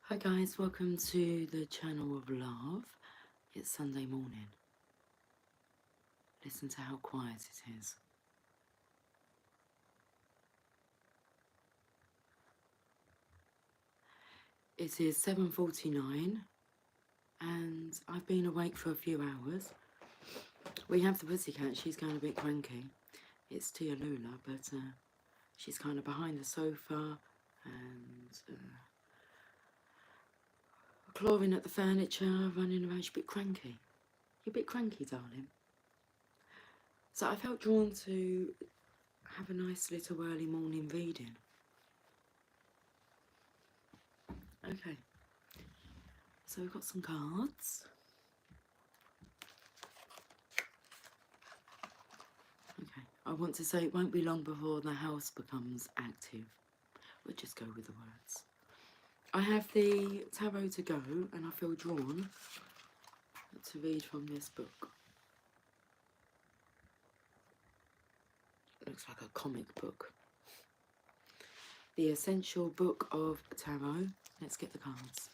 Hi guys, welcome to the channel of love. It's Sunday morning. Listen to how quiet it is. It is 7:49 and I've been awake for a few hours. We have the pussycat, she's going a bit cranky. It's Tia Lula, but she's kind of behind the sofa and clawing at the furniture, running around. She's a bit cranky. You're a bit cranky, darling. So I felt drawn to have a nice little early morning reading. Okay, so we've got some cards. Okay, I want to say it won't be long before the house becomes active. We'll just go with the words. I have the tarot to go and I feel drawn to read from this book. It looks like a comic book. The Essential Book of Tarot. Let's get the cards.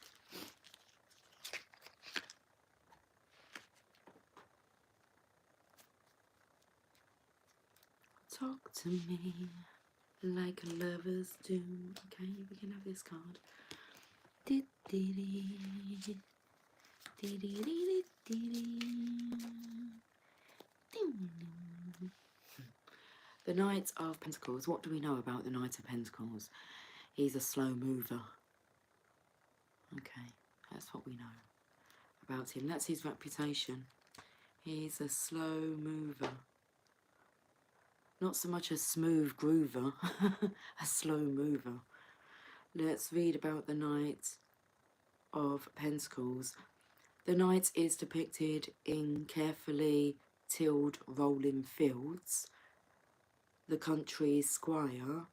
Talk to me like lovers do. Okay, we can have this card. The Knight of Pentacles. What do we know about the Knight of Pentacles? He's a slow mover. Okay, that's what we know about him. That's his reputation. He's a slow mover. Not so much a smooth groover, a slow mover. Let's read about the Knight of Pentacles. The Knight is depicted in carefully tilled rolling fields. The country's squire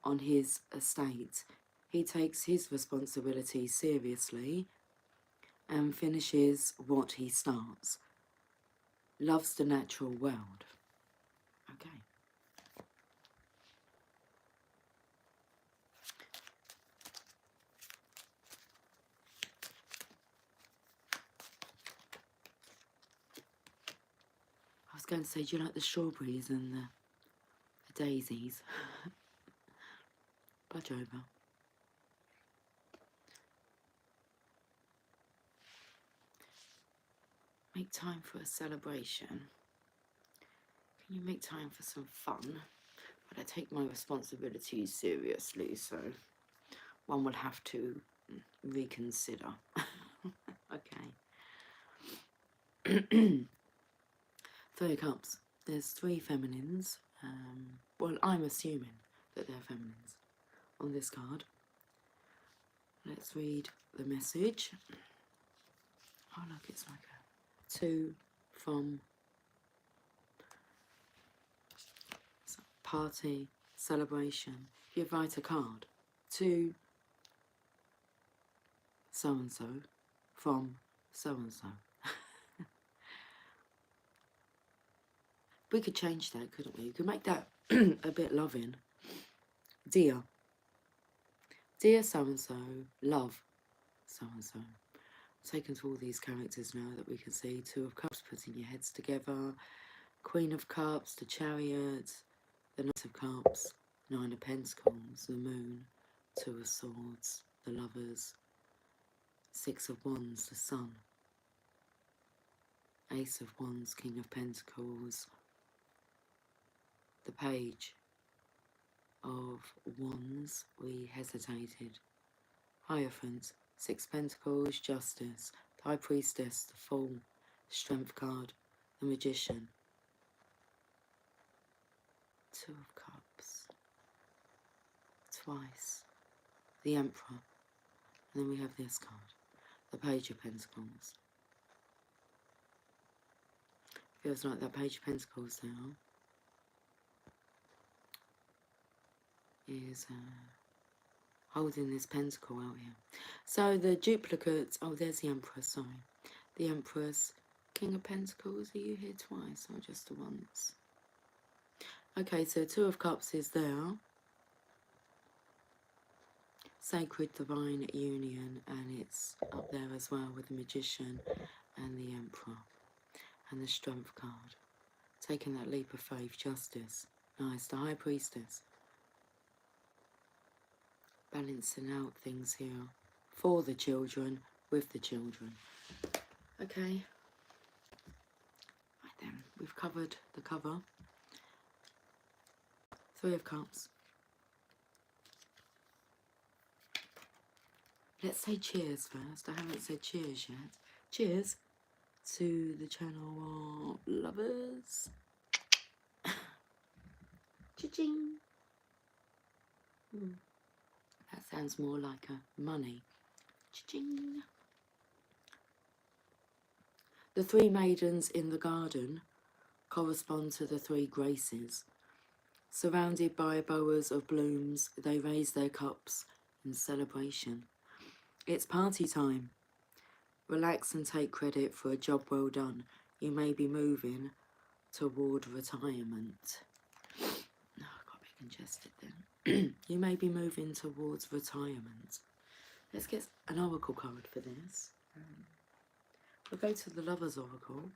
on his estate. He takes his responsibility seriously and finishes what he starts. Loves the natural world. Okay. I was going to say, do you like the strawberries and the daisies? Budge over. Make time for a celebration. Can you make time for some fun? But I take my responsibilities seriously, so one will have to reconsider. Okay. 3 cups. There's 3 feminines. Well, I'm assuming that they're feminines on this card. Let's read the message. Oh, look, it's like a 2 from party, celebration. You write a card to so-and-so from so-and-so. We could change that, couldn't we? We could make that a bit loving. Dear so-and-so, love so-and-so. Taken to all these characters now that we can see. 2 of Cups, putting your heads together. Queen of Cups, the Chariot, the Knight of Cups, 9 of Pentacles, the Moon, 2 of Swords, the Lovers, 6 of Wands, the Sun, Ace of Wands, King of Pentacles, the Page of Wands, we hesitated, Hierophant, 6 Pentacles, Justice, the High Priestess, the Fool, Strength card, the Magician, 2 of Cups, twice, the Emperor, and then we have this card, the Page of Pentacles. Feels like that Page of Pentacles now is holding this pentacle out here. So the duplicates, oh, there's the Empress, sorry. The Empress, King of Pentacles, are you here twice or just the once? Okay, so 2 of Cups is there. Sacred Divine Union, and it's up there as well with the Magician and the Emperor and the Strength card. Taking that leap of faith, justice. Nice, the High Priestess. Balancing out things here for the children, with the children. Okay. Right then, we've covered the cover. Three of Cups. Let's say cheers first. I haven't said cheers yet. Cheers to the channel of lovers. Cha-ching. That sounds more like a money. Cha-ching. The three maidens in the garden correspond to the three graces. Surrounded by boas of blooms, they raise their cups in celebration. It's party time. Relax and take credit for a job well done. You may be moving toward retirement. Oh, I got a bit congested then. You may be moving towards retirement. Let's get an oracle card for this. We'll go to the Lover's Oracle.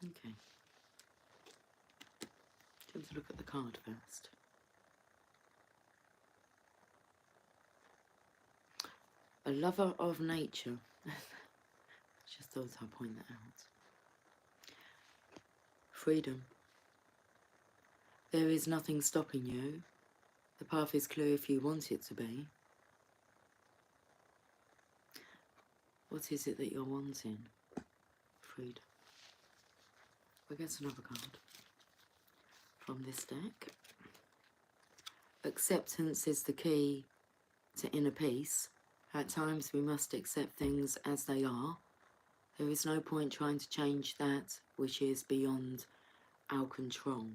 Okay. Let's look at the card first. A lover of nature. Just thought I'd point that out. Freedom. There is nothing stopping you. The path is clear if you want it to be. What is it that you're wanting? Freedom. We'll get another card from this deck. Acceptance is the key to inner peace. At times we must accept things as they are. There is no point trying to change that which is beyond our control.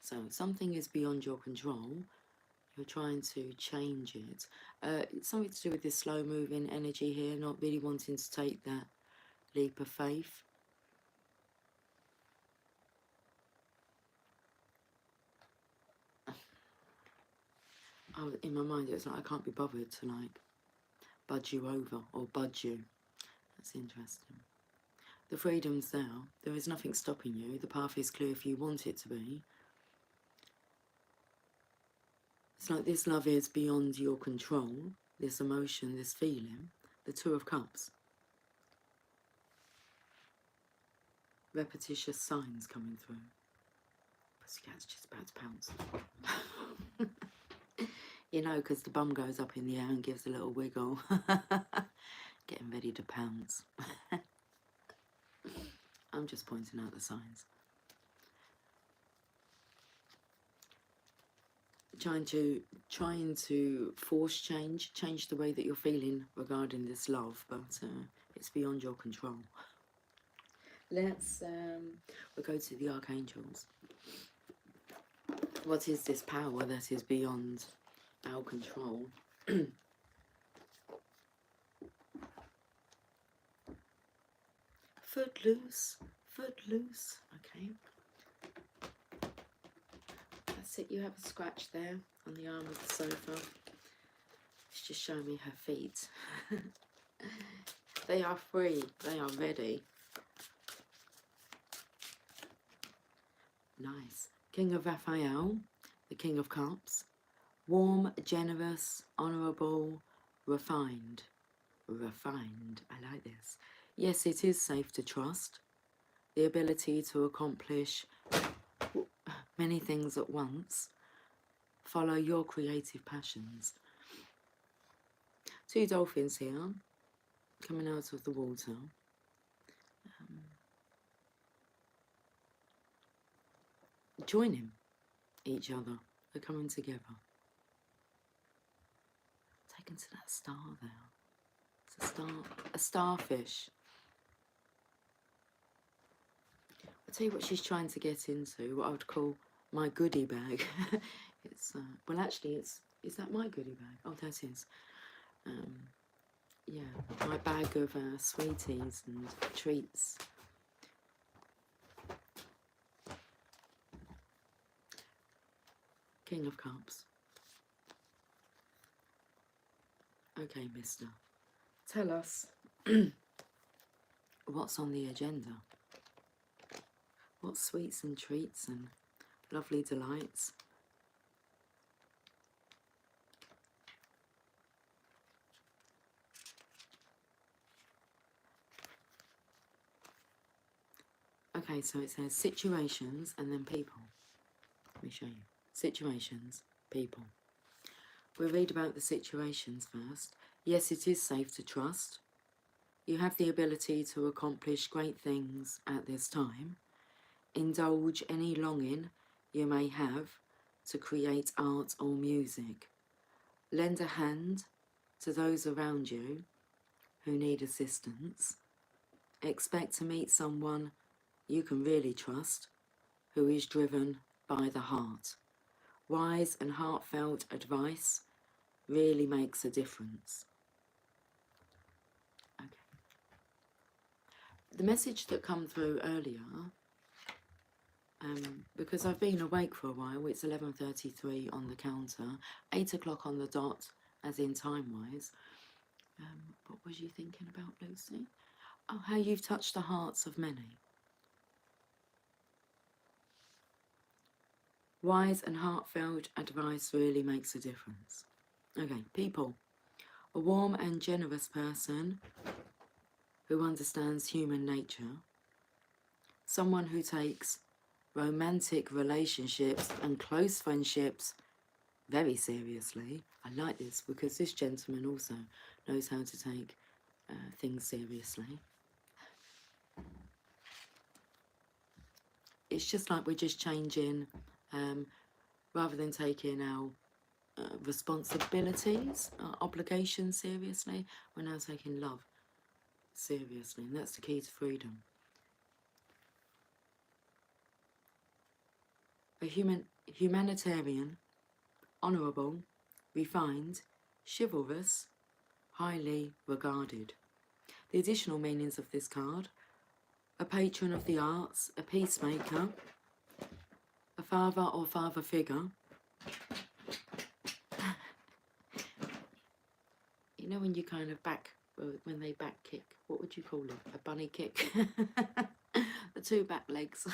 So something is beyond your control. You're trying to change it. It's something to do with this slow moving energy here, not really wanting to take that leap of faith. In my mind it was like I can't be bothered to like budge you over or budge you. That's interesting. The freedom's there. There is nothing stopping you. The path is clear if you want it to be. It's like this love is beyond your control. This emotion, this feeling. The Two of Cups. Repetitious signs coming through. Pussycat's just about to pounce. You know, because the bum goes up in the air and gives a little wiggle. Getting ready to pounce. I'm just pointing out the signs. Trying to force change the way that you're feeling regarding this love, but it's beyond your control. Let's we'll go to the archangels. What is this power that is beyond our control? Footloose, footloose. Okay. That's it. You have a scratch there on the arm of the sofa. It's just showing me her feet. They are free. They are ready. Nice. King of Raphael, the King of Cups. Warm, generous, honourable, refined. Refined. I like this. Yes, it is safe to trust. The ability to accomplish many things at once. Follow your creative passions. Two dolphins here, coming out of the water. Joining each other. They're coming together. Taken to that star there. It's a star, a starfish. I'll tell you what she's trying to get into, what I would call my goodie bag. It's well, actually, is that my goodie bag? Oh, that is. Yeah, my bag of sweeties and treats. King of Cups. Okay, mister. Tell us what's on the agenda. What sweets and treats and lovely delights. Okay, so it says situations and then people. Let me show you. Situations, people. We'll read about the situations first. Yes, it is safe to trust. You have the ability to accomplish great things at this time. Indulge any longing you may have to create art or music. Lend a hand to those around you who need assistance. Expect to meet someone you can really trust, who is driven by the heart. Wise and heartfelt advice really makes a difference. Okay. The message that come through earlier, because I've been awake for a while, it's 11:33 on the counter, 8 o'clock on the dot, as in time-wise. What was you thinking about, Lucy? Oh, how you've touched the hearts of many. Wise and heartfelt advice really makes a difference. Okay, people. A warm and generous person who understands human nature. Someone who takes romantic relationships and close friendships very seriously. I like this because this gentleman also knows how to take things seriously. It's just like we're just changing, rather than taking our responsibilities, obligations seriously, we're now taking love seriously, and that's the key to freedom. A humanitarian, honourable, refined, chivalrous, highly regarded. The additional meanings of this card: a patron of the arts, a peacemaker, a father or father figure. You know when you kind of when they back kick, what would you call it? A bunny kick? The two back legs.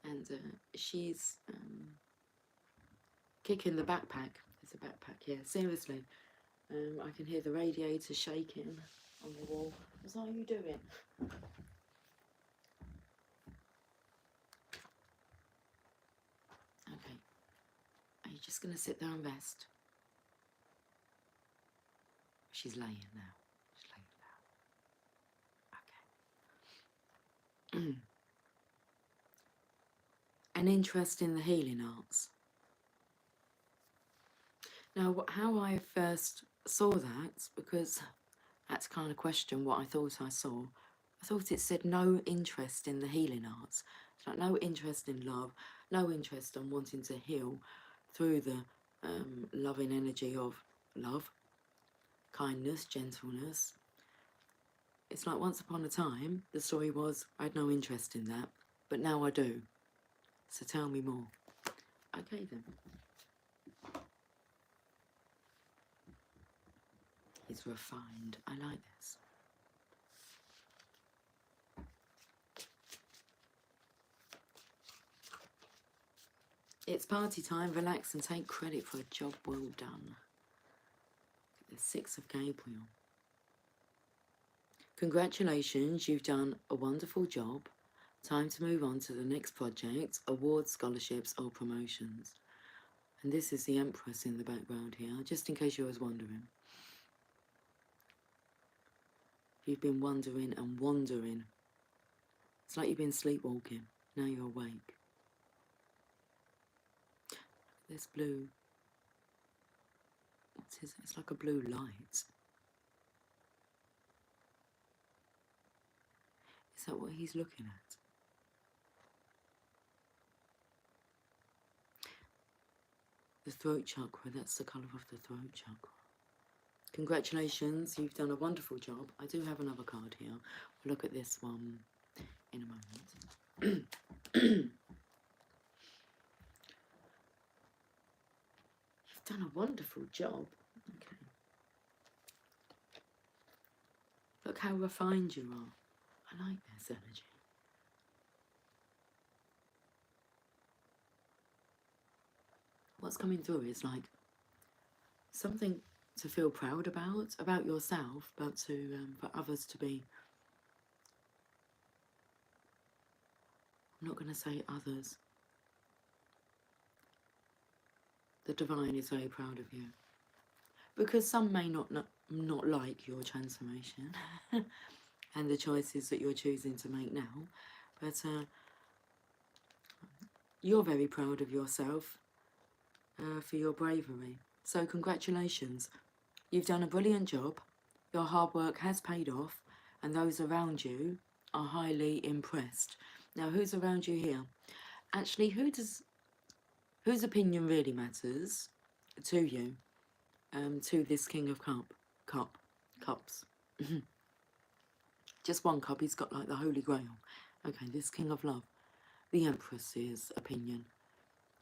And she's kicking the backpack. It's a backpack, yeah, seriously. I can hear the radiator shaking on the wall. What are you doing? Okay. Are you just going to sit there and rest? She's laying now. She's laying down. Okay. An interest in the healing arts. Now, how I first saw that, because that's kind of question what I thought I saw. I thought it said no interest in the healing arts. It's like no interest in love, no interest in wanting to heal through the loving energy of love, kindness, gentleness. It's like once upon a time, the story was I had no interest in that, but now I do. So tell me more. Okay then. It's refined. I like this. It's party time. Relax and take credit for a job well done. The Six of Gabriel. Congratulations, you've done a wonderful job. Time to move on to the next project, awards, scholarships or promotions. And this is the Empress in the background here, just in case you was wondering. You've been wondering and wandering. It's like you've been sleepwalking. Now you're awake. There's blue. What is it? It's like a blue light. Is that what he's looking at? The throat chakra, that's the colour of the throat chakra. Congratulations, you've done a wonderful job. I do have another card here. We'll look at this one in a moment. You've done a wonderful job. Okay. Look how refined you are. I like this energy. What's coming through is like something to feel proud about yourself, but to for others to be. I'm not going to say others. The divine is very proud of you, because some may not like your transformation and the choices that you're choosing to make now, but you're very proud of yourself for your bravery. So congratulations. You've done a brilliant job. Your hard work has paid off, and those around you are highly impressed. Now, who's around you here? Actually, whose opinion really matters to you? To this King of Cups. Just one cup. He's got like the Holy Grail. Okay, this King of Love. The Empress's opinion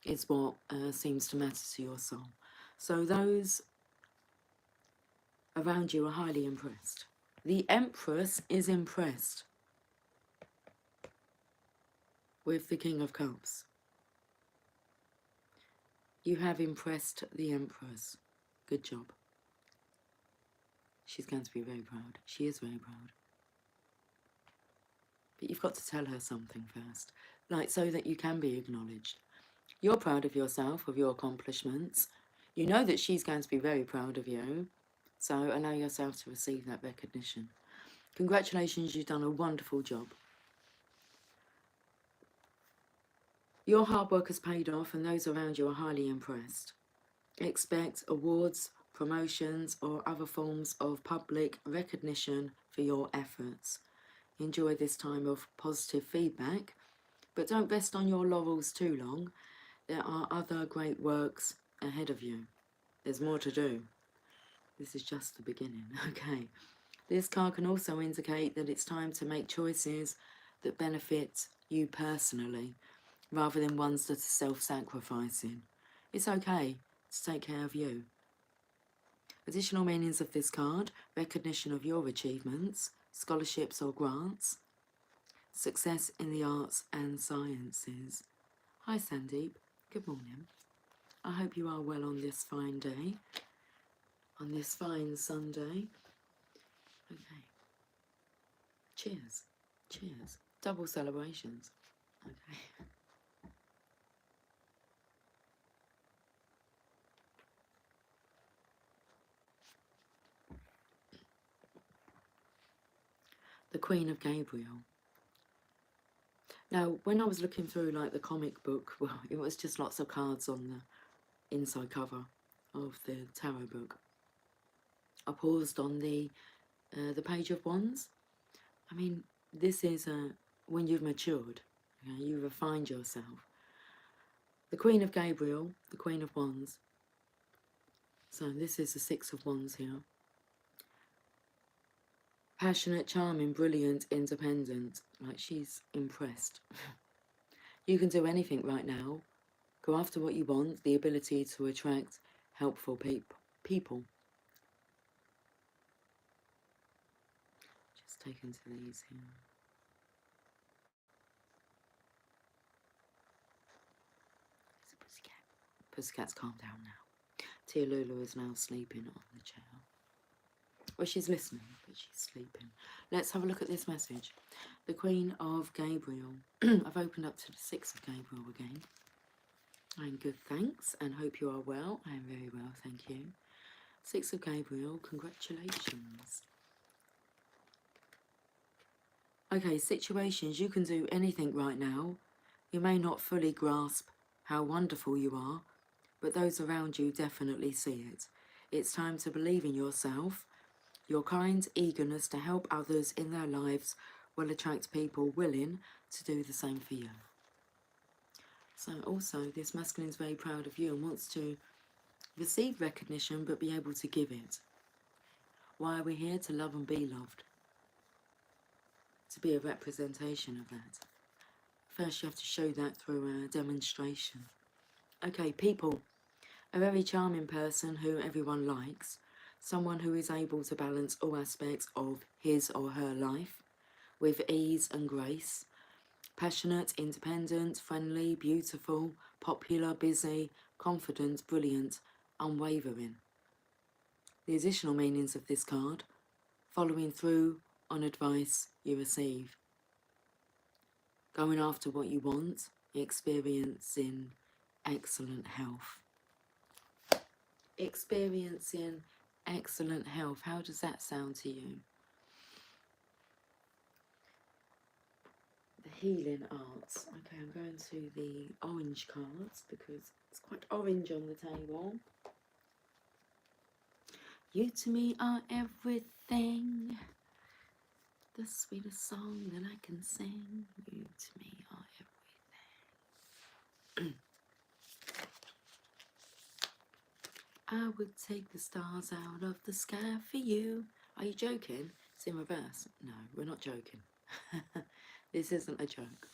is what seems to matter to your soul. So those around you are highly impressed. The Empress is impressed with the King of Cups. You have impressed the Empress. Good job. She's going to be very proud. She is very proud. But you've got to tell her something first, like so that you can be acknowledged. You're proud of yourself, of your accomplishments. You know that she's going to be very proud of you. So allow yourself to receive that recognition. Congratulations, you've done a wonderful job. Your hard work has paid off, and those around you are highly impressed. Expect awards, promotions, or other forms of public recognition for your efforts. Enjoy this time of positive feedback, but don't rest on your laurels too long. There are other great works ahead of you. There's more to do. This is just the beginning, okay? This card can also indicate that it's time to make choices that benefit you personally, rather than ones that are self-sacrificing. It's okay to take care of you. Additional meanings of this card: recognition of your achievements, scholarships or grants, success in the arts and sciences. Hi Sandeep, good morning. I hope you are well on this fine day, on this fine Sunday. Okay. Cheers. Cheers. Double celebrations. Okay. The Queen of Gabriel. Now, when I was looking through like the comic book, well, it was just lots of cards on the inside cover of the tarot book. I paused on the Page of Wands. I mean, this is when you've matured, okay, you refined yourself. The Queen of Gabriel, the Queen of Wands. So this is the Six of Wands here. Passionate, charming, brilliant, independent. Like, she's impressed. You can do anything right now. Go after what you want. The ability to attract helpful people. Just take into these here. It's a pussycat. Pussycat's calmed down now. Tia Lulu is now sleeping on the chair. Well, she's listening, but she's sleeping. Let's have a look at this message. The Queen of Gabriel. I've opened up to the Six of Gabriel again. I'm good, thanks, and hope you are well. I am very well, thank you. Six of Gabriel, congratulations. Okay, situations, you can do anything right now. You may not fully grasp how wonderful you are, but those around you definitely see it. It's time to believe in yourself. Your kind eagerness to help others in their lives will attract people willing to do the same for you. So also, this masculine is very proud of you and wants to receive recognition, but be able to give it. Why are we here? To love and be loved. To be a representation of that. First, you have to show that through a demonstration. Okay, people. A very charming person who everyone likes. Someone who is able to balance all aspects of his or her life with ease and grace. Passionate, independent, friendly, beautiful, popular, busy, confident, brilliant, unwavering. The additional meanings of this card: following through on advice you receive, going after what you want, experiencing excellent health. Experiencing excellent health. How does that sound to you? The healing arts. Okay, I'm going to the orange cards because it's quite orange on the table. You to me are everything, the sweetest song that I can sing. You to me are everything. I would take the stars out of the sky for you. Are you joking? It's in reverse. No, we're not joking. This isn't a joke.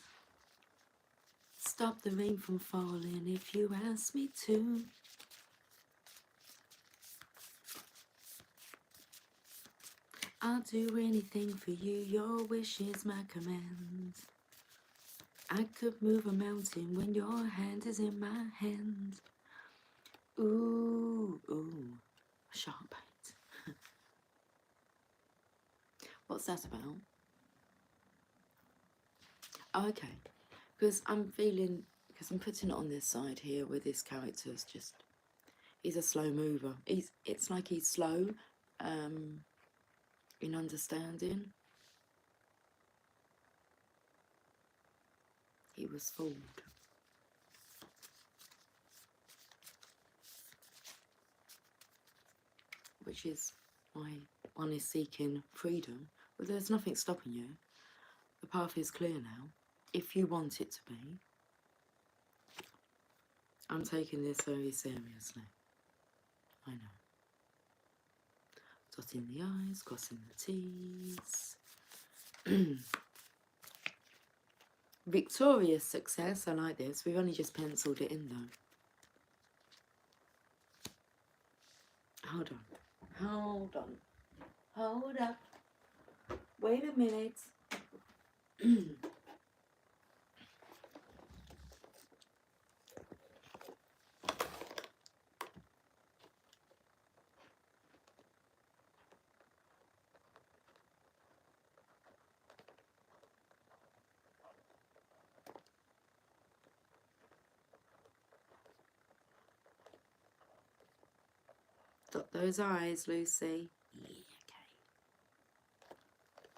Stop the rain from falling if you ask me to. I'll do anything for you, your wish is my command. I could move a mountain when your hand is in my hand. Ooh, ooh, sharp bite. What's that about? Oh, okay, because I'm feeling, because I'm putting it on this side here where this character's just, he's a slow mover. It's like he's slow in understanding. He was fooled. Which is why one is seeking freedom. But there's nothing stopping you. The path is clear now, if you want it to be. I'm taking this very seriously. I know. Dotting the I's, crossing the T's. Victorious success, I like this. We've only just penciled it in though. Hold on. Hold on. Hold up. Wait a minute. Dot those I's, Lucy. Yeah,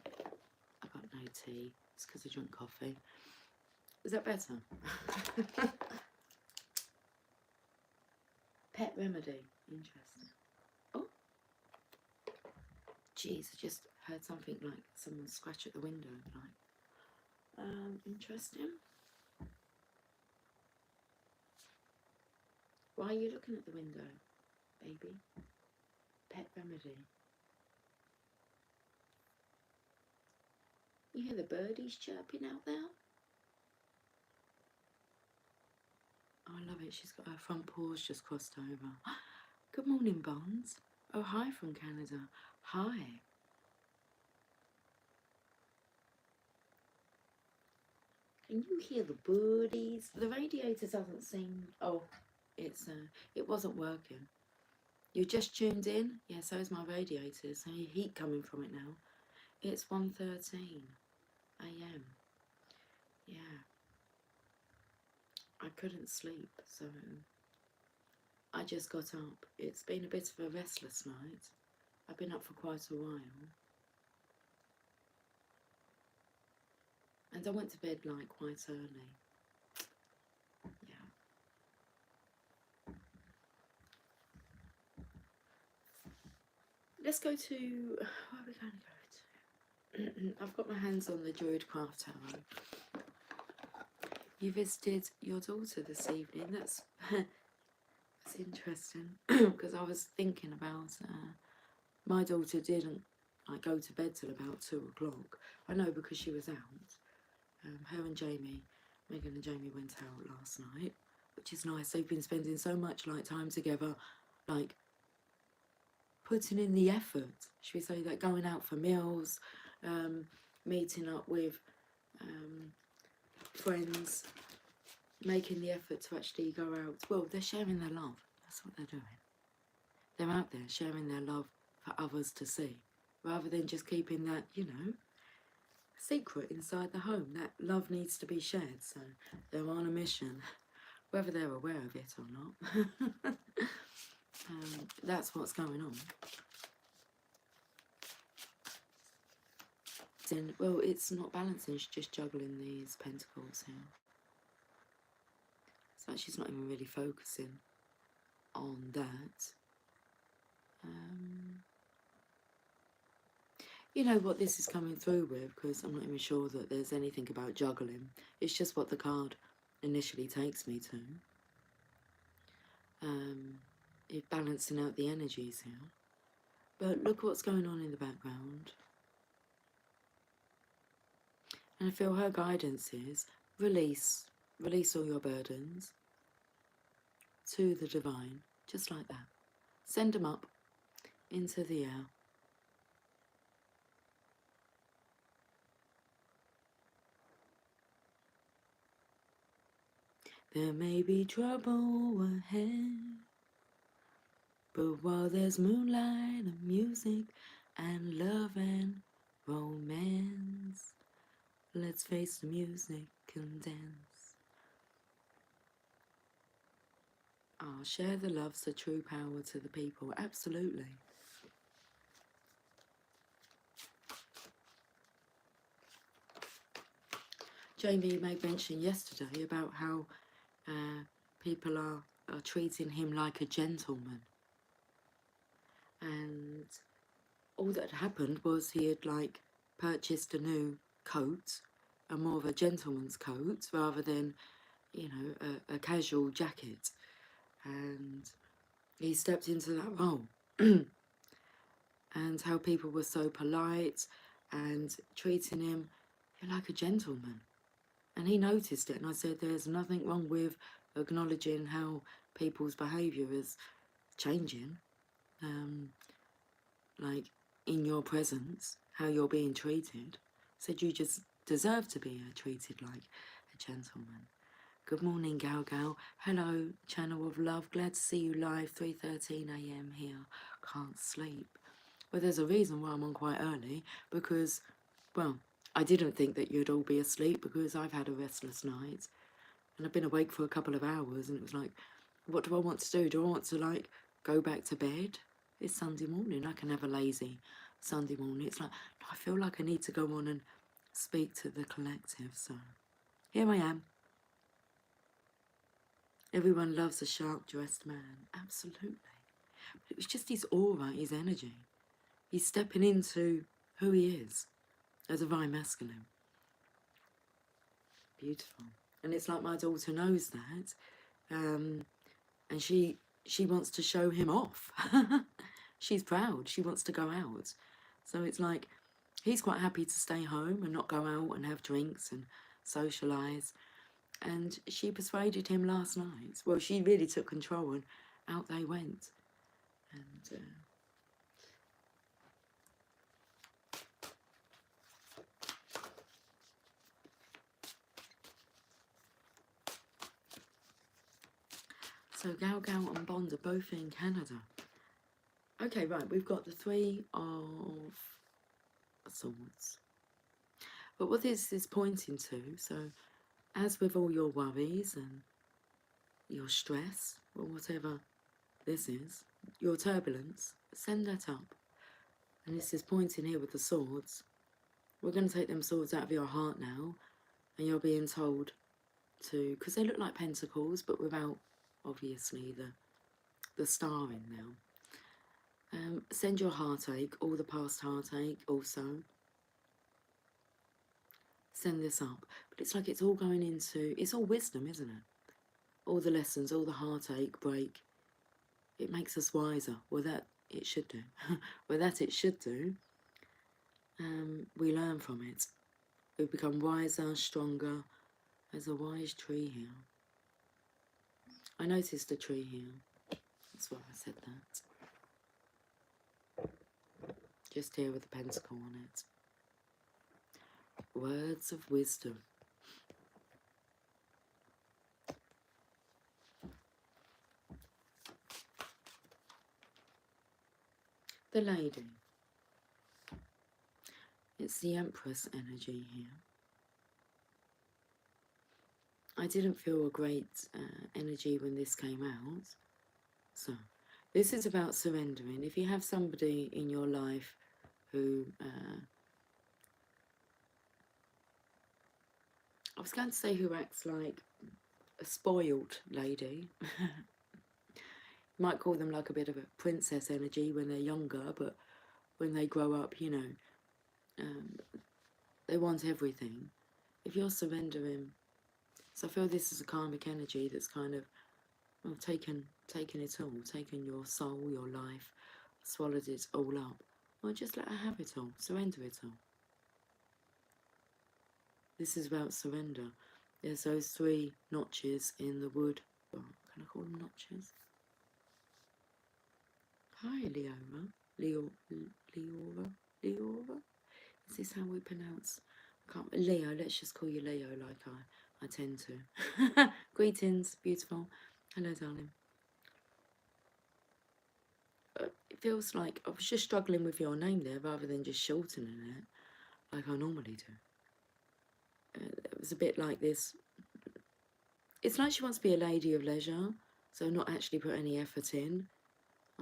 okay. I got no tea. It's because I drunk coffee. Is that better? Pet remedy. Interesting. Oh. Jeez, I just heard something like someone scratch at the window. Like, interesting. Why are you looking at the window, baby? Pet remedy. You hear the birdies chirping out there? Oh, I love it. She's got her front paws just crossed over. Good morning, Bones. Oh, hi from Canada. Hi. Can you hear the birdies? The radiator doesn't seem... Oh, it wasn't working. You just tuned in? Yeah, so is my radiator. So heat coming from it now. It's 1:13 AM. Yeah. I couldn't sleep, so I just got up. It's been a bit of a restless night. I've been up for quite a while. And I went to bed like quite early. Yeah. Let's go to... Where are we going to go to? I've got my hands on the Druidcraft Tarot. You visited your daughter this evening. That's interesting because I was thinking about my daughter didn't like go to bed till about 2 o'clock. I know because she was out. Her and Jamie, Megan and Jamie went out last night, which is nice. They've been spending so much like time together, like putting in the effort. Should we say that, going out for meals, meeting up with friends, making the effort to actually go out. Well, they're sharing their love. That's what they're doing. They're out there sharing their love for others to see, rather than just keeping that, you know, secret inside the home. That love needs to be shared. So they're on a mission, whether they're aware of it or not. That's what's going on. Then, well, it's not balancing, it's just juggling these pentacles here. So she's not even really focusing on that. You know what this is coming through with, because I'm not even sure that there's anything about juggling. It's just what the card initially takes me to. It's balancing out the energies here. But look what's going on in the background. And I feel her guidance is release all your burdens to the divine, just like that. Send them up into the air. There may be trouble ahead, but while there's moonlight and music and love and romance, let's face the music and dance. Oh, share the love's the true power to the people. Absolutely. Jamie made mention yesterday about how people are treating him like a gentleman. And all that happened was he had like purchased a new coat, a more of a gentleman's coat, rather than, you know, a casual jacket. And he stepped into that role. And how people were so polite and treating him like a gentleman. And he noticed it, and I said, there's nothing wrong with acknowledging how people's behaviour is changing. Like, in your presence, how you're being treated. I said, you just deserve to be treated like a gentleman. Good morning, Gal Gal. Hello, Channel of Love. Glad to see you live, 3:13 AM here. Can't sleep. Well, there's a reason why I'm on quite early, because, well, I didn't think that you'd all be asleep because I've had a restless night. And I've been awake for a couple of hours, and it was like, what do I want to do? Do I want to, like, go back to bed? It's Sunday morning. I can have a lazy Sunday morning. It's like, I feel like I need to go on and speak to the collective. So here I am. Everyone loves a sharp-dressed man. Absolutely. But it was just his aura, his energy. He's stepping into who he is, a divine masculine. Beautiful. And it's like my daughter knows that. And she wants to show him off. She's proud. She wants to go out. So it's like, he's quite happy to stay home and not go out and have drinks and socialise. And she persuaded him last night. Well, she really took control, and out they went. And so Gal Gal and Bond are both in Canada. Okay, right, we've got the Three of Swords. But what this is pointing to, so as with all your worries and your stress, or whatever this is, your turbulence, send that up. And this is pointing here with the swords. We're going to take them swords out of your heart now, and you're being told to, because they look like pentacles, but without, obviously, the star in now. Send your heartache, all the past heartache also. Send this up. But it's like it's all going into, it's all wisdom, isn't it? All the lessons, all the heartache, break, it makes us wiser. Well, that it should do. Well, that it should do. We learn from it. We become wiser, stronger. There's a wise tree here. I noticed a tree here. That's why I said that. Just here with the pentacle on it. Words of wisdom. The lady. It's the Empress energy here. I didn't feel a great energy when this came out. So, this is about surrendering. If you have somebody in your life who, I was going to say who acts like a spoiled lady. You might call them like a bit of a princess energy when they're younger, but when they grow up, you know, they want everything. If you're surrendering, so I feel this is a karmic energy that's kind of, well, taken it all, taken your soul, your life, swallowed it all up. Well, just let her have it all, surrender it all. This is about surrender. There's those 3 notches in the wood. Well, can I call them notches? Hi, Leora. Leora? Is this how we pronounce? Leo, let's just call you Leo like I tend to. Greetings, beautiful. Hello, darling. It feels like I was just struggling with your name there rather than just shortening it like I normally do. It was a bit like this. It's like she wants to be a lady of leisure, so not actually put any effort in.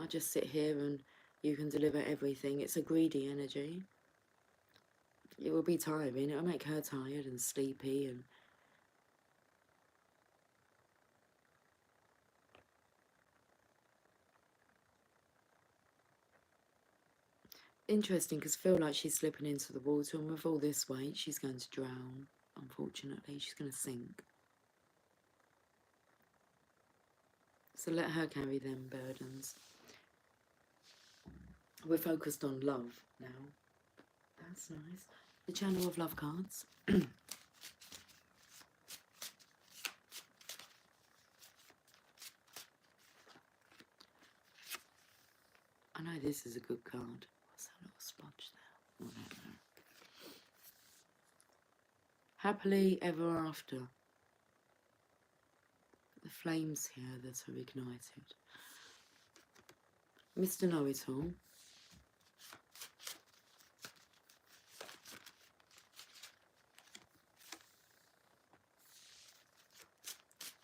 I just sit here and you can deliver everything. It's a greedy energy. It will be tiring. It will make her tired and sleepy and interesting because I feel like she's slipping into the water, and with all this weight she's going to drown. Unfortunately, she's going to sink. So let her carry them burdens. We're focused on love now. That's nice. The Channel of Love cards. I know this is a good card. What's that little sponge there? Oh, no. Happily ever after. The flames here that are ignited. Mr. Know-It-All.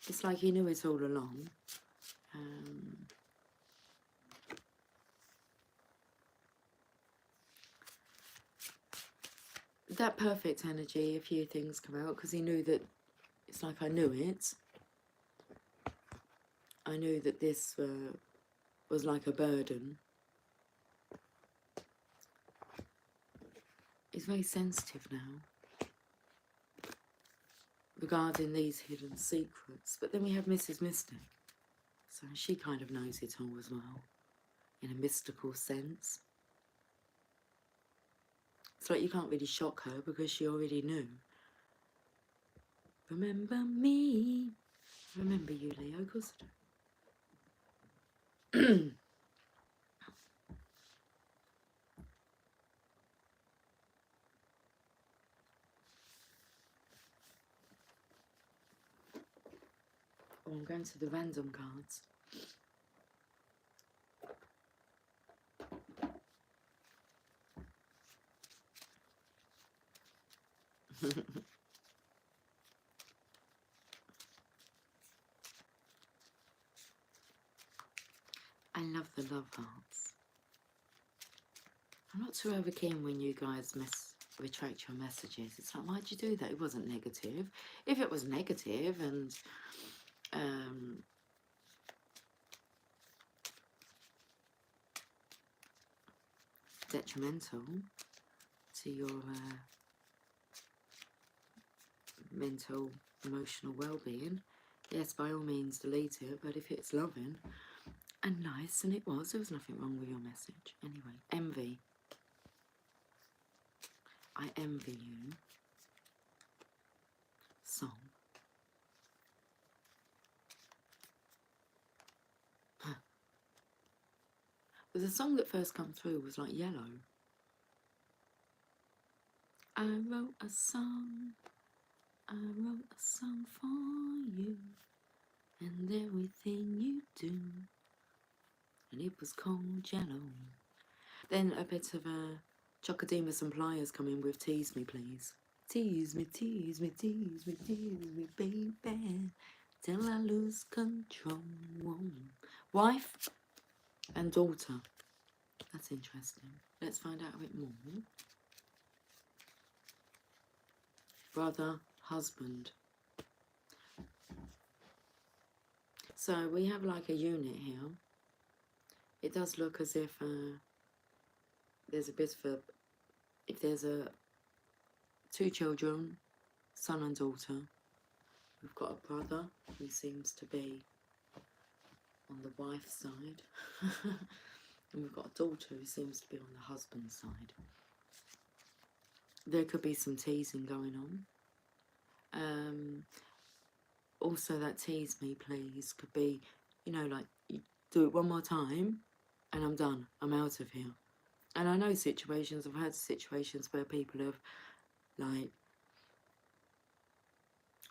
It's like he knew it all along. That perfect energy, a few things come out because he knew that, it's like I knew it. I knew that this was like a burden. He's very sensitive now regarding these hidden secrets. But then we have Mrs. Mystic. So she kind of knows it all as well, in a mystical sense. It's like you can't really shock her because she already knew. Remember me. Remember you, Leo, of course I do. Oh, I'm going to the random cards. I love the love hearts. I'm not too over keen when you guys retract your messages. It's like, why'd you do that? It wasn't negative. If it was negative and detrimental to your mental, emotional well-being, yes, by all means delete it. But if it's loving, and nice, and it was. There was nothing wrong with your message. Anyway, envy. I envy you. Song. But the song that first come through was like Yellow. I wrote a song for you, and everything you do, and it was called Yellow. Then a bit of a Chocodemus and Pliers come in with Tease Me Please. Tease me, tease me, tease me, tease me, baby, till I lose control. Wife and daughter. That's interesting. Let's find out a bit more. Brother, husband. So we have like a unit here. It does look as if there's a bit of a, if there's two children, son and daughter. We've got a brother who seems to be on the wife's side. And we've got a daughter who seems to be on the husband's side. There could be some teasing going on. Also, that tease me please could be, you know, like, you do it one more time and I'm done. I'm out of here. And I know situations, I've had situations where people have, like,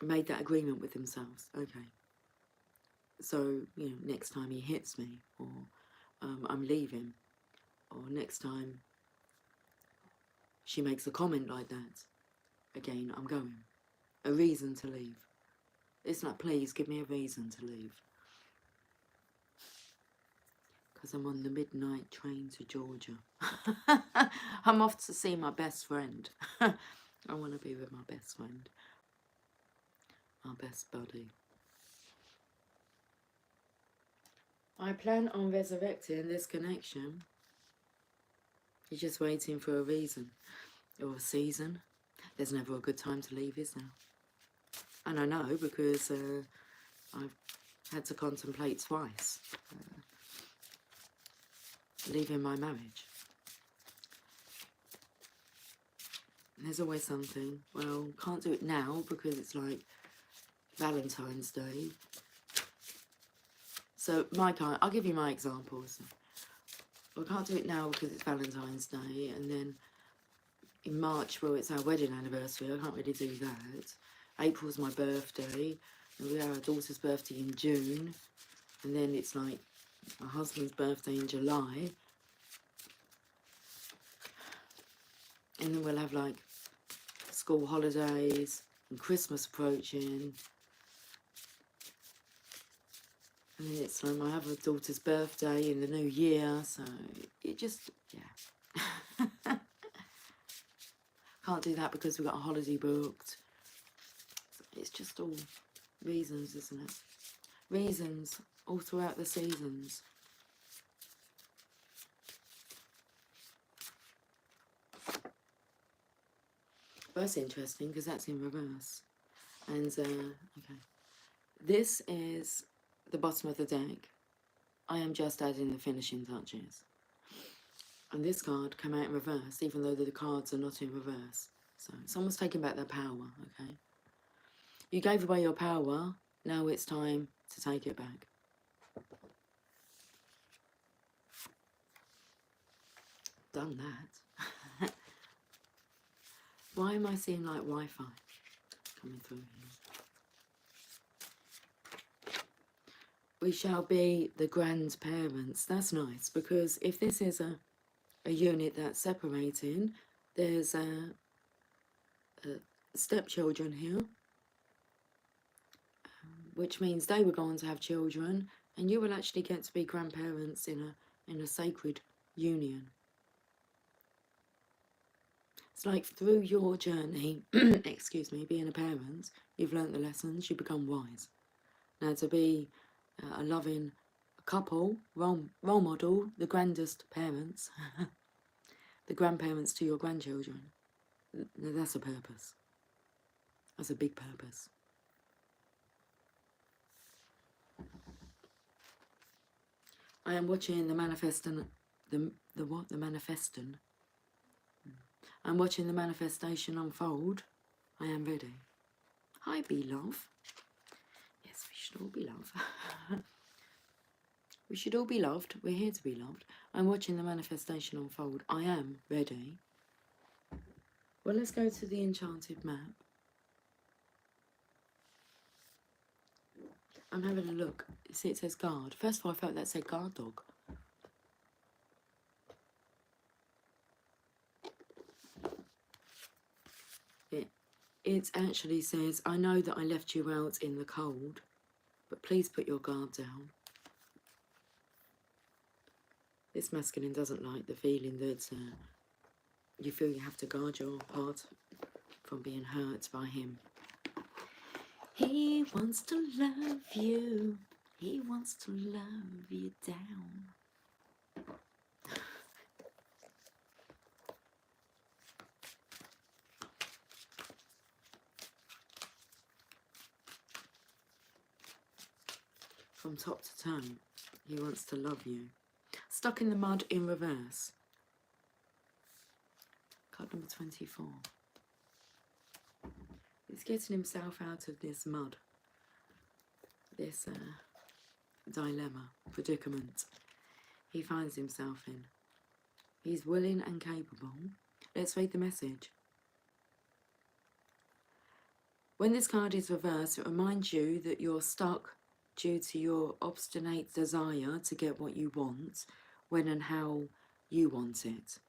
made that agreement with themselves. Okay. So, you know, next time he hits me, or I'm leaving, or next time she makes a comment like that, again, I'm going. A reason to leave. It's like, please give me a reason to leave. Because I'm on the midnight train to Georgia. I'm off to see my best friend. I want to be with my best friend. My best buddy. I plan on resurrecting this connection. You're just waiting for a reason. Or a season. There's never a good time to leave, is there? And I know because I've had to contemplate twice leaving my marriage. There's always something. Well, can't do it now because it's like Valentine's Day. So I'll give you my examples. Well, I can't do it now because it's Valentine's Day, and then in March, well, it's our wedding anniversary. I can't really do that. April's my birthday, and we have our daughter's birthday in June, and then it's like my husband's birthday in July, and then we'll have like school holidays and Christmas approaching, and then it's like my other daughter's birthday in the new year, so it just, yeah. Can't do that because we've got a holiday booked. It's just all reasons, isn't it? Reasons all throughout the seasons. Well, that's interesting because that's in reverse. And, okay. This is the bottom of the deck. I am just adding the finishing touches. And this card came out in reverse, even though the cards are not in reverse. So someone's taking back their power, okay? You gave away your power, now it's time to take it back. Done that. Why am I seeing like Wi-Fi coming through here? We shall be the grandparents. That's nice, because if this is a unit that's separating, there's stepchildren here, which means they were going to have children, and you will actually get to be grandparents in a sacred union. It's like through your journey, excuse me, being a parent, you've learnt the lessons, you become wise. Now, to be a loving couple, role model, the grandest parents, the grandparents to your grandchildren, now that's a purpose. That's a big purpose. I am watching the manifestation. The what? The manifestation. I'm watching the manifestation unfold. I am ready. Hi, be love. Yes, we should all be love. We should all be loved. We're here to be loved. I'm watching the manifestation unfold. I am ready. Well, let's go to the enchanted map. I'm having a look. See, it says guard. First of all, I felt that said guard dog. It actually says, I know that I left you out in the cold, but please put your guard down. This masculine doesn't like the feeling that you feel you have to guard your heart from being hurt by him. He wants to love you. He wants to love you down. From top to toe, he wants to love you. Stuck in the mud in reverse. Card number 24. He's getting himself out of this mud. This dilemma, predicament he finds himself in. He's willing and capable. Let's read the message. When this card is reversed, it reminds you that you're stuck due to your obstinate desire to get what you want, when and how you want it.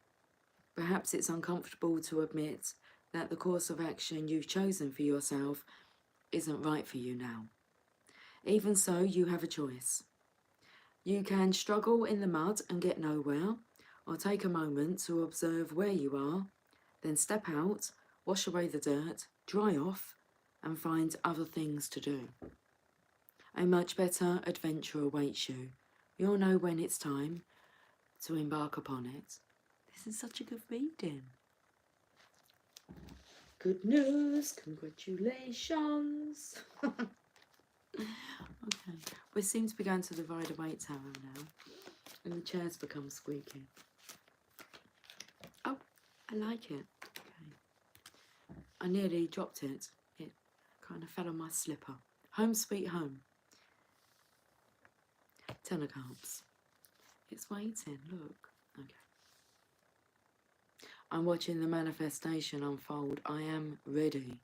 Perhaps it's uncomfortable to admit that the course of action you've chosen for yourself isn't right for you now. Even so, you have a choice. You can struggle in the mud and get nowhere, or take a moment to observe where you are, then step out, wash away the dirt, dry off, and find other things to do. A much better adventure awaits you. You'll know when it's time to embark upon it. This is such a good reading. Good news, congratulations. Okay, we seem to be going to the Rider-Waite Tarot now, and the chairs become squeaky. Oh, I like it. Okay. I nearly dropped it. It kind of fell on my slipper. Home sweet home. Ten of Cups. It's waiting, look. Okay. I'm watching the manifestation unfold. I am ready.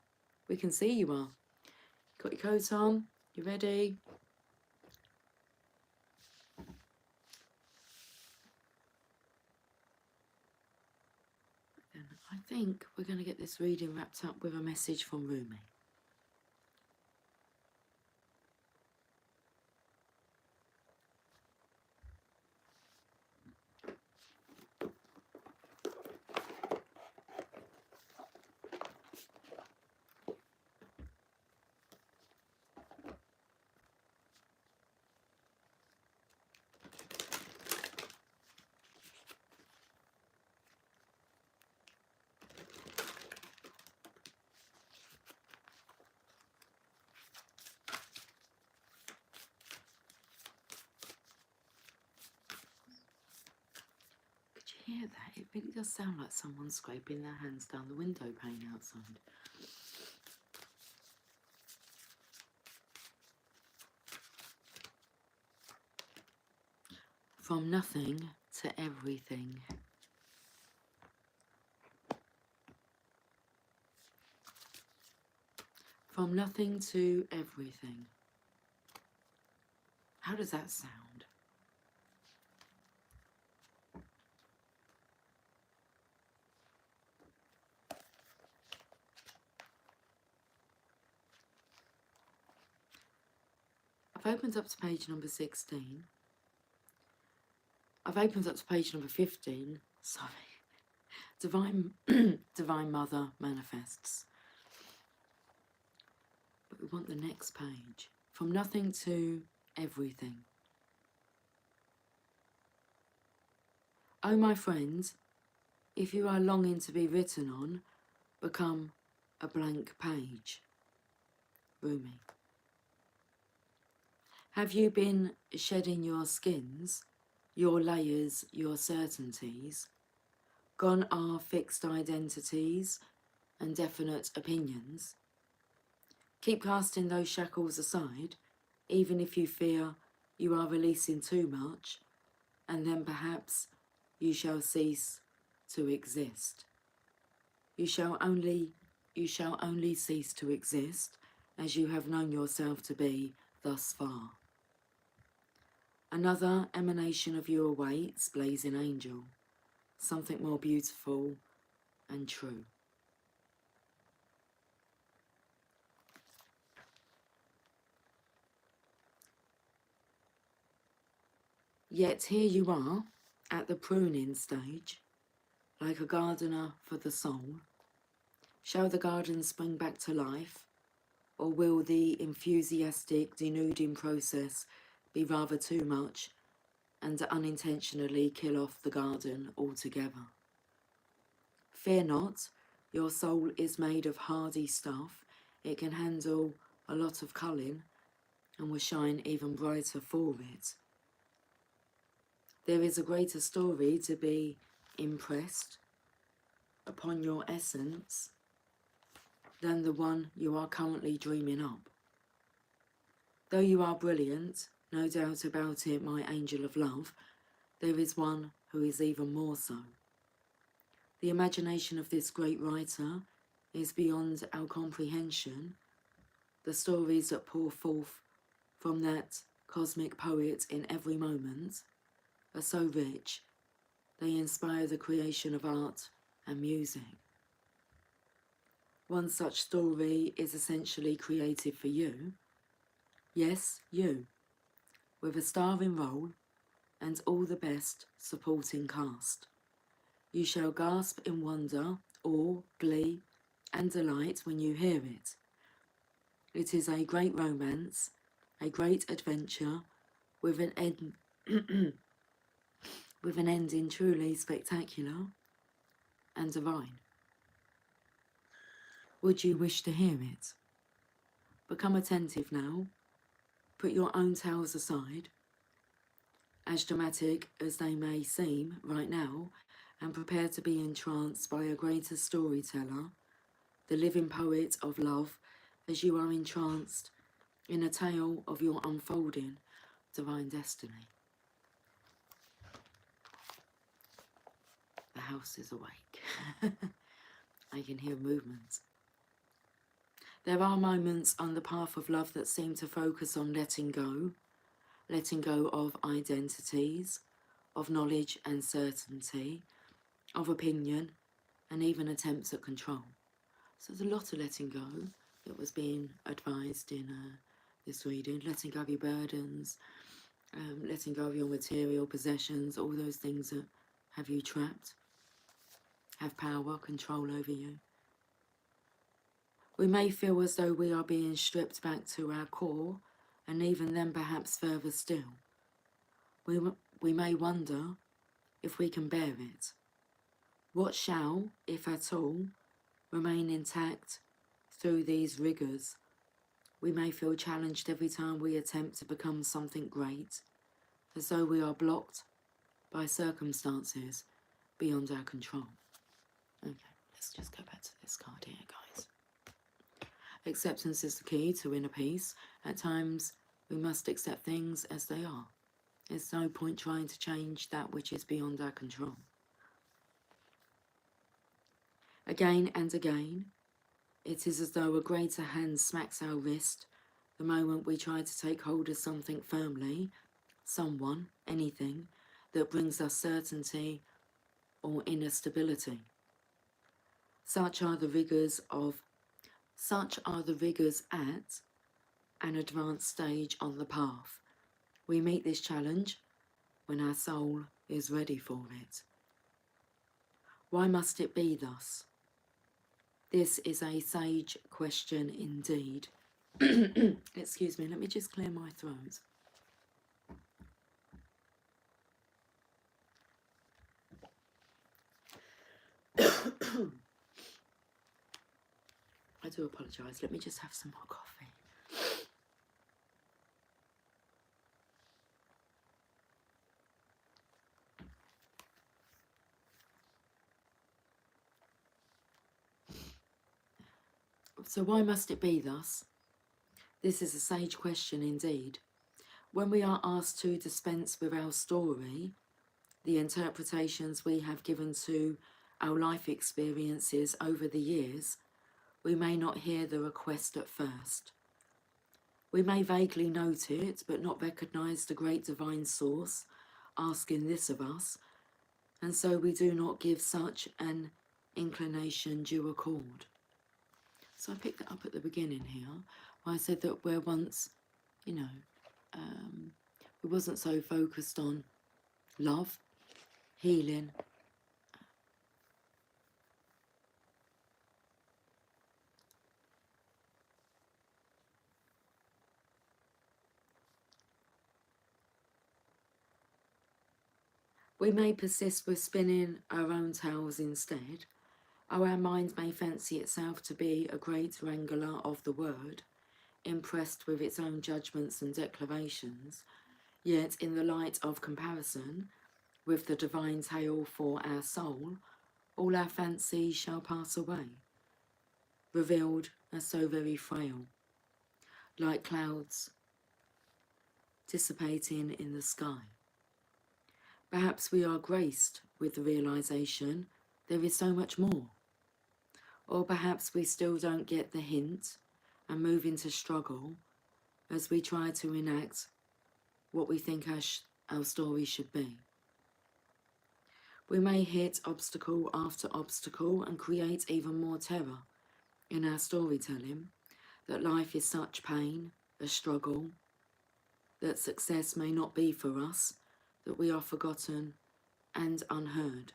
We can see you are. Got your coat on? You ready? Then I think we're going to get this reading wrapped up with a message from Rumi. Hear that? It really does sound like someone scraping their hands down the window pane outside. From nothing to everything. From nothing to everything. How does that sound? I've opened up to page number 16. I've opened up to page number 15. Sorry. Divine Mother manifests. But we want the next page. From nothing to everything. Oh, my friend, if you are longing to be written on, become a blank page. Rumi. Have you been shedding your skins your layers, your certainties. Gone are fixed identities and definite opinions. Keep casting those shackles aside, even if you fear you are releasing too much, and then perhaps you shall cease to exist. You shall only cease to exist as you have known yourself to be thus far. Another emanation of you awaits, blazing angel, something more beautiful and true. Yet here you are, at the pruning stage, like a gardener for the soul. Shall the garden spring back to life, or will the enthusiastic denuding process be rather too much and unintentionally kill off the garden altogether? Fear not, your soul is made of hardy stuff. It can handle a lot of culling and will shine even brighter for it. There is a greater story to be impressed upon your essence than the one you are currently dreaming up. Though you are brilliant, no doubt about it, my angel of love, there is one who is even more so. The imagination of this great writer is beyond our comprehension. The stories that pour forth from that cosmic poet in every moment are so rich, they inspire the creation of art and music. One such story is essentially created for you. Yes, you, with a starring role and all the best supporting cast. You shall gasp in wonder, awe, glee, and delight when you hear it. It is a great romance, a great adventure, with an end, with an ending truly spectacular and divine. Would you wish to hear it? Become attentive now. Put your own tales aside, as dramatic as they may seem right now, and prepare to be entranced by a greater storyteller, the living poet of love, as you are entranced in a tale of your unfolding divine destiny. The house is awake. I can hear movement. There are moments on the path of love that seem to focus on letting go of identities, of knowledge and certainty, of opinion, and even attempts at control. So there's a lot of letting go that was being advised in this reading. Letting go of your burdens, letting go of your material possessions, all those things that have you trapped, have power, control over you. We may feel as though we are being stripped back to our core, and even then perhaps further still. We may wonder if we can bear it. What shall, if at all, remain intact through these rigours? We may feel challenged every time we attempt to become something great, as though we are blocked by circumstances beyond our control. Okay, let's just go back to this card here, guys. Acceptance is the key to inner peace. At times, we must accept things as they are. There's no point trying to change that which is beyond our control. Again and again, it is as though a greater hand smacks our wrist the moment we try to take hold of something firmly, someone, anything, that brings us certainty or inner stability. Such are the rigours at an advanced stage on the path. We meet this challenge when our soul is ready for it. Why must it be thus? This is a sage question indeed. Excuse me, let me just clear my throat. I do apologise, let me just have some more coffee. So why must it be thus? This is a sage question indeed. When we are asked to dispense with our story, the interpretations we have given to our life experiences over the years, we may not hear the request at first. We may vaguely note it, but not recognize the great divine source asking this of us, and so we do not give such an inclination due accord. So I picked it up at the beginning here, where I said that we're once, you know, we wasn't so focused on love, healing. We may persist with spinning our own tales instead, or our mind may fancy itself to be a great wrangler of the word, impressed with its own judgments and declarations, yet in the light of comparison with the divine tale for our soul, all our fancies shall pass away, revealed as so very frail, like clouds dissipating in the sky. Perhaps we are graced with the realization there is so much more. Or perhaps we still don't get the hint and move into struggle as we try to enact what we think our story should be. We may hit obstacle after obstacle and create even more terror in our storytelling, that life is such pain, a struggle, that success may not be for us, that we are forgotten and unheard.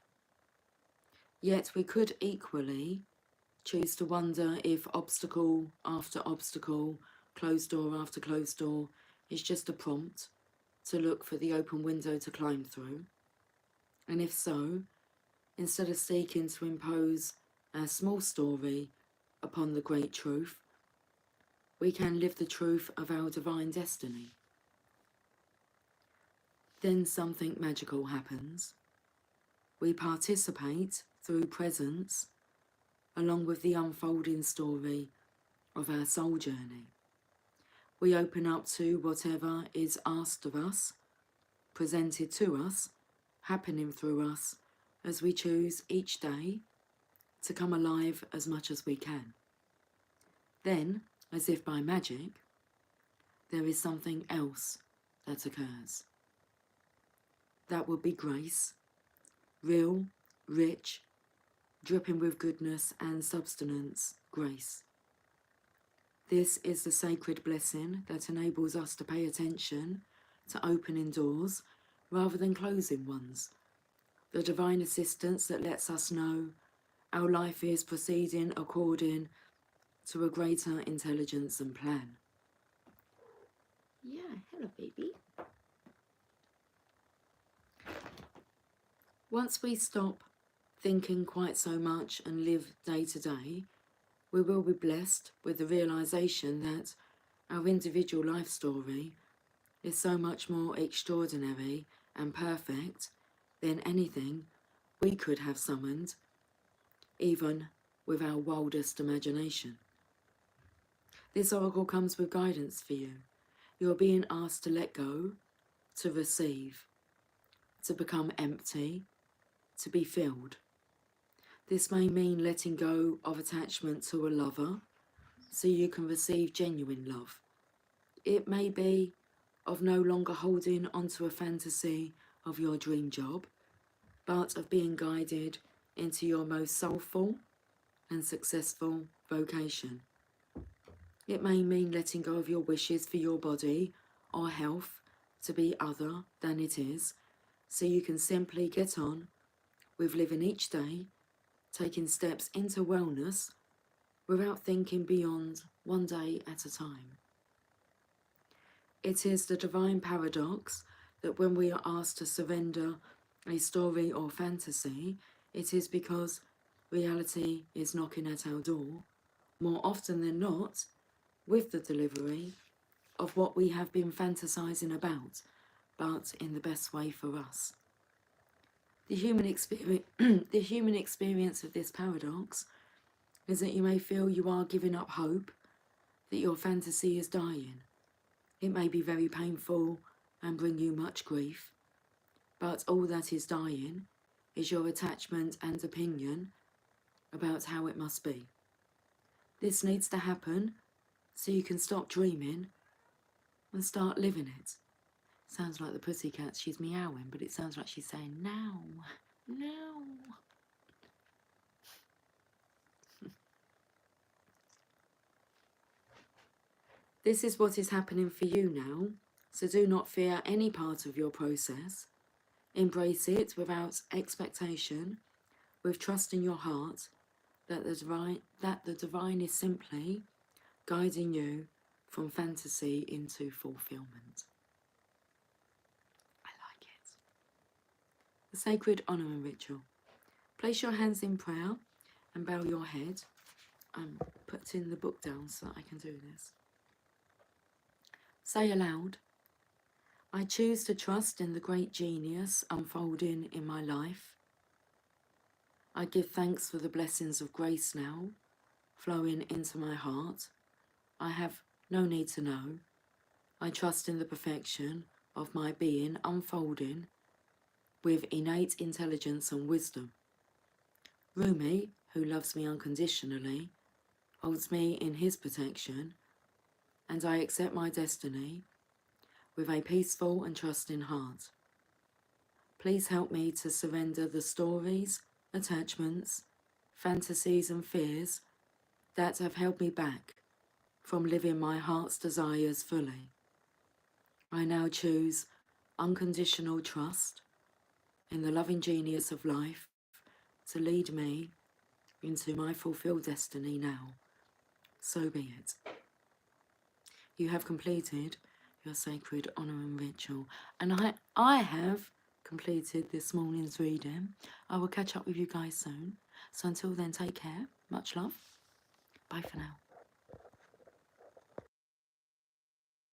Yet we could equally choose to wonder if obstacle after obstacle, closed door after closed door, is just a prompt to look for the open window to climb through. And if so, instead of seeking to impose our small story upon the great truth, we can live the truth of our divine destiny. Then something magical happens. We participate through presence along with the unfolding story of our soul journey. We open up to whatever is asked of us, presented to us, happening through us, as we choose each day to come alive as much as we can. Then, as if by magic, there is something else that occurs. That would be grace, real, rich, dripping with goodness and substance, grace. This is the sacred blessing that enables us to pay attention to opening doors rather than closing ones. The divine assistance that lets us know our life is proceeding according to a greater intelligence and plan. Yeah, hello baby. Once we stop thinking quite so much and live day to day, we will be blessed with the realization that our individual life story is so much more extraordinary and perfect than anything we could have summoned, even with our wildest imagination. This oracle comes with guidance for you. You're being asked to let go, to receive, to become empty, to be filled. This may mean letting go of attachment to a lover so you can receive genuine love. It may be of no longer holding onto a fantasy of your dream job, but of being guided into your most soulful and successful vocation. It may mean letting go of your wishes for your body or health to be other than it is, so you can simply get on with living each day, taking steps into wellness without thinking beyond one day at a time. It is the divine paradox that when we are asked to surrender a story or fantasy, it is because reality is knocking at our door, more often than not, with the delivery of what we have been fantasizing about, but in the best way for us. The human experience of this paradox is that you may feel you are giving up hope, that your fantasy is dying. It may be very painful and bring you much grief, but all that is dying is your attachment and opinion about how it must be. This needs to happen so you can stop dreaming and start living it. Sounds like the pussycat, she's meowing, but it sounds like she's saying, now, now. This is what is happening for you now, so do not fear any part of your process. Embrace it without expectation, with trust in your heart that the divine is simply guiding you from fantasy into fulfillment. I like it. The sacred honouring ritual. Place your hands in prayer and bow your head. I'm putting the book down so that I can do this. Say aloud, I choose to trust in the great genius unfolding in my life. I give thanks for the blessings of grace now, flowing into my heart. I have no need to know. I trust in the perfection of my being unfolding with innate intelligence and wisdom. Rumi, who loves me unconditionally, holds me in his protection, and I accept my destiny with a peaceful and trusting heart. Please help me to surrender the stories, attachments, fantasies and fears that have held me back from living my heart's desires fully. I now choose unconditional trust in the loving genius of life to lead me into my fulfilled destiny now. So be it. You have completed your sacred honouring ritual, and I have completed this morning's reading. I will catch up with you guys soon. So until then, take care. Much love. Bye for now.